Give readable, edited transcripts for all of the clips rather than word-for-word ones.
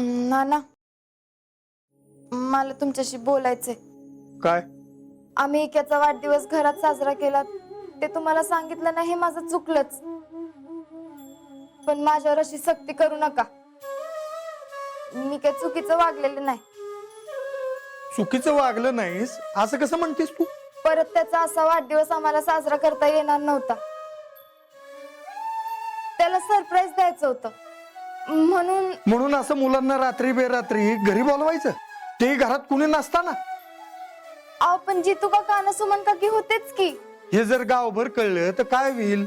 नाना, मला तुमच्याशी बोलायचंय. काय? आम्ही एकाचा वाढदिवस घरात साजरा केला ते तुम्हाला सांगितलं नाही, हे माझं चुकलंच. पण माझ्यावर अशी सक्ती करू नका. मी काही चुकीचं वागलेलं नाही. चुकीचं वागलं नाहीस असं कसं म्हणतेस तू? परत त्याचा असा वाढदिवस आम्हाला साजरा करता येणार नव्हता. त्याला सरप्राईज द्यायचं होतं म्हणून असं मुलांना रात्री बेरात्री घरी बोलवायचं, ते घरात कुणी नसताना? अहो पण जितू काका आणि सुमन काकी होतेच की. हे जर गावभर कळलं तर काय होईल?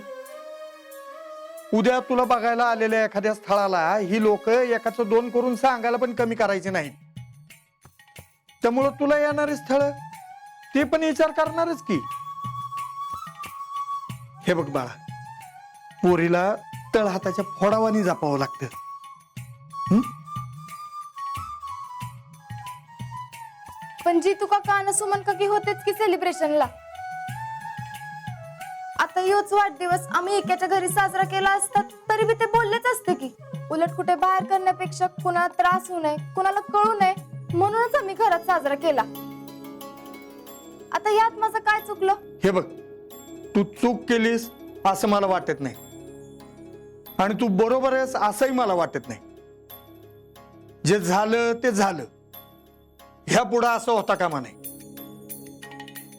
उद्या तुला बघायला आलेल्या एखाद्या स्थळाला ही लोक एकाचं दोन करून सांगायला पण कमी करायचे नाहीत. त्यामुळं तुला येणारे स्थळ ते पण विचार करणारच की. हे बघ बाळा, पोरीला तळहाताच्या फोडावानी जपावं लागतं. पण जितू काका आणि सुमन काकी होतेच की सेलिब्रेशनला. आता योच वाढदिवस आम्ही एकाच्या घरी साजरा केला असता तरी बी ते बोललेच असते की. उलट कुठे बाहेर करण्यापेक्षा कुणाला त्रास होऊ नये, कुणाला कळू नये म्हणूनच आम्ही घरात साजरा केला. आता यात माझं काय चुकलं? हे बघ, तू चूक केलीस असं मला वाटत नाही, आणि तू बरोबर आहेस असंही मला वाटत नाही. जे झालं ते झालं, ह्या पुढे असं होता कामा नाही.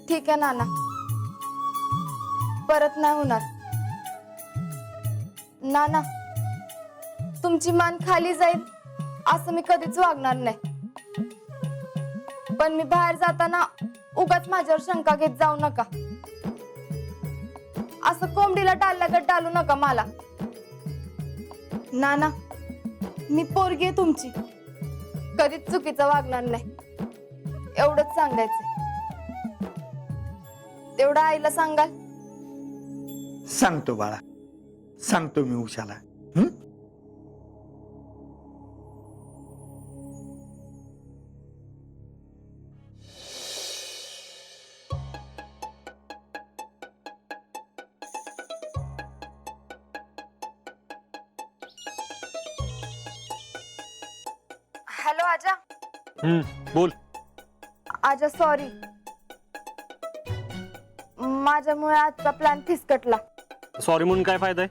ठीक आहे नाना, परत नाही होणार. नाना, तुमची मान खाली जाईल असं मी कधीच वागणार नाही. पण मी बाहेर जाताना उगाच माझ्यावर शंका घेत जाऊ नका. असं कोंबडीला डालल्यागत डालू नका मला. नाना, मी पोरगी आहे तुमची, कधीच चुकीचं वागणार नाही, एवढंच सांगायचंय. तेवढं आईला सांगाल? सांगतो बाळा, सांगतो मी उषाला. हॅलो आजा. बोल. आजा सॉरी, माझ्यामुळे आजचा प्लॅन फिसकटला. सॉरी म्हणून काय फायदा आहे?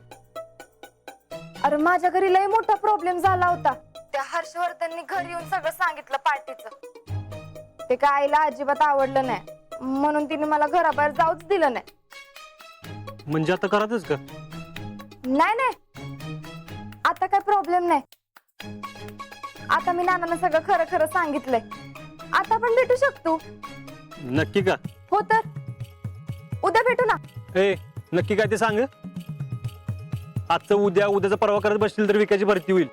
अरे माझ्या घरी लय मोठा प्रॉब्लेम झाला होता. त्या हर्षवर्धननी घरी येऊन सगळं सांगितलं पार्टीचं. ते काय आईला अजिबात आवडलं नाही, म्हणून तिने मला घराबाहेर जाऊच दिलं नाही. म्हणजे आता करातच का? नाही नाही, आता काय प्रॉब्लेम नाही. आता मी नानांना सगळं खरं खरं सांगितलंय. आता पण भेटू शकतो. नक्की का? हो तर उद्या भेटू ना. ए, नक्की काय ते सांग. आजचं उद्या, उद्याचा परवा करत बसतील तर विकायची भरती होईल,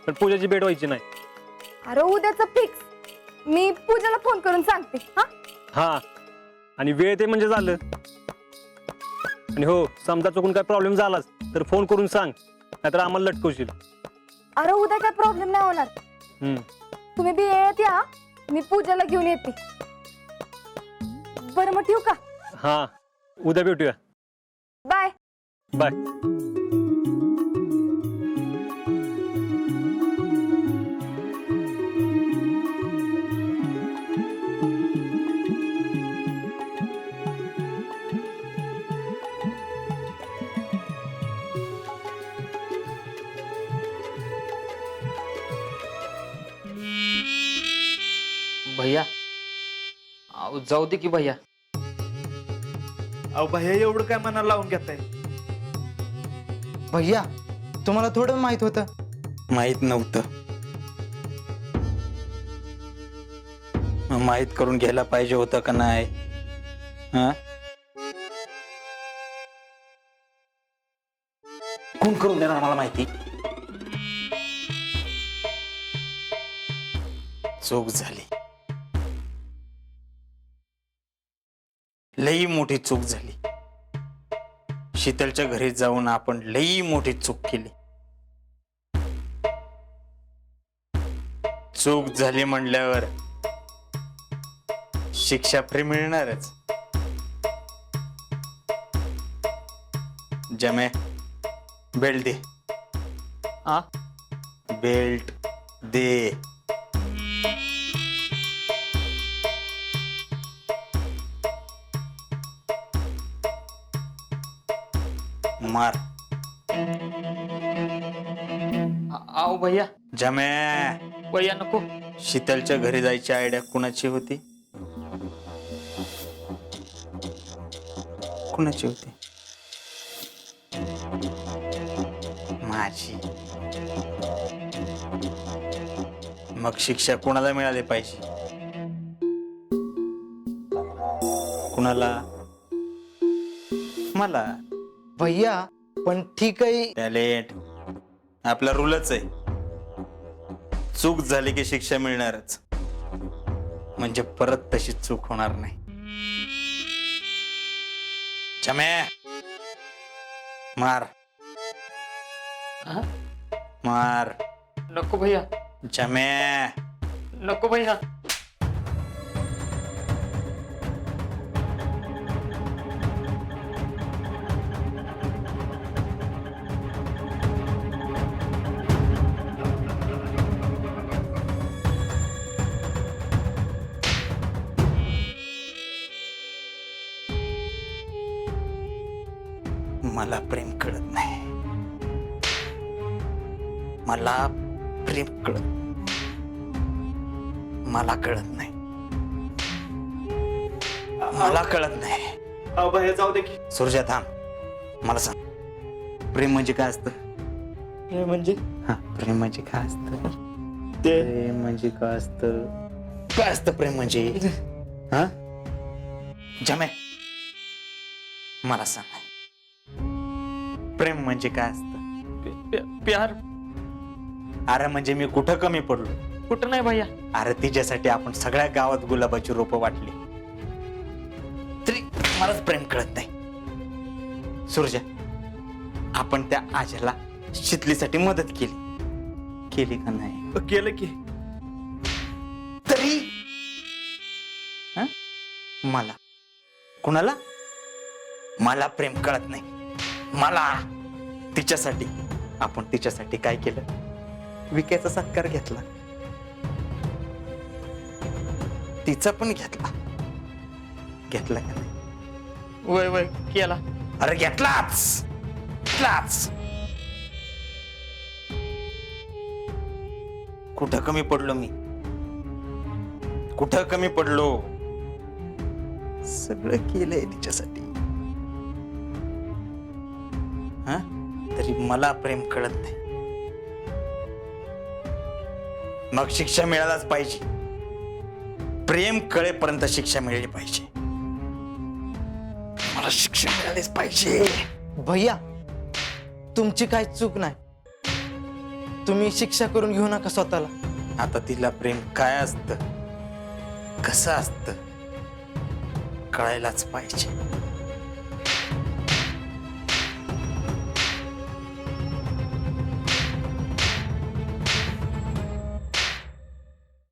पण पूजाची भेट व्हायची नाही. अरे उद्याचं फिक्स. मी पूजाला फोन करून सांगते. हा, आणि वेळ ते म्हणजे झालं. आणि हो, समजा चुकून काय प्रॉब्लेम झालाच तर फोन करून सांग, नाहीतर आम्हाला लटकवशील. अरे उद्या काय प्रॉब्लेम नाही होणार. तुम्ही बी येत या, मी पूजाला घेऊन येते. बरं मग ठेवू का? हा, उद्या भेटूया. Bye bye. भैया, अहो जाऊ दे की भैया. अहो भैया, एवढं काय मनाला लावून घेताय? भैया, तुम्हाला थोडं माहित होतं? माहित नव्हतं. माहित करून घ्यायला पाहिजे होतं का नाही? कोण करून देणार मला माहिती? चूक झाली, लई मोठी चूक झाली. शीतलच्या घरी जाऊन आपण लई मोठी चूक केली. चूक झाली म्हणल्यावर शिक्षा फ्री मिळणारच. जमे, बेल्ट दे. आ? बेल्ट. दे. मार. आओ भैया. जमे. भैया नको. शीतलच्या घरी जायची आयडिया कुणाची होती? कुणाची होती? माझी. मग शिक्षा कुणाला मिळाली पाहिजे? कुणाला? मला. भैया पण ठीक आहे. टॅलेंट आपला रूलच आहे. चूक झाली की शिक्षा मिळणारच, म्हणजे परत तशी चूक होणार नाही. चमे. मार. हा? मार. नको भैया. चमे. नको भैया. मला प्रेम कळत नाही. मला प्रेम कळत. मला कळत नाही. मला कळत नाही. अहो भैया जाऊ दे की. सुरजा थांब. मला सांग, प्रेम म्हणजे काय असतं? म्हणजे हा, प्रेम म्हणजे काय असतं? ते प्रेम म्हणजे काय असतं? काय असतं प्रेम म्हणजे? हा? जमे, मला सांग, प्रेम म्हणजे काय असतं? प्यार. अरे म्हणजे मी कुठं कमी पडलो? कुठं नाही भैया. अरे तिच्यासाठी आपण सगळ्या गावात गुलाबाची रोपं वाटली, तरी मलाच प्रेम कळत नाही. सुरजा, आपण त्या आज्याला शितलीसाठी मदत केली का नाही? केलं की. तरी हं? मला कुणाला? मला प्रेम कळत नाही. मला तिच्यासाठी, आपण तिच्यासाठी काय केलं? विक्याचा सत्कार घेतला, तिचा पण घेतला. घेतला का नाही? वय वय केला. अरे घेतलाच. कुठं कमी पडलो मी? कुठं कमी पडलो? सगळं केलंय तिच्यासाठी. हा, तरी मला प्रेम कळत नाही. मग शिक्षा मिळायलाच पाहिजे. प्रेम कळेपर्यंत शिक्षा मिळाली पाहिजे. मला शिक्षा मिळालीच पाहिजे. भैया तुमची काय चूक नाही. तुम्ही शिक्षा करून घेऊ नका स्वतःला. आता तिला प्रेम काय असतं, कसं असतं, कळायलाच पाहिजे.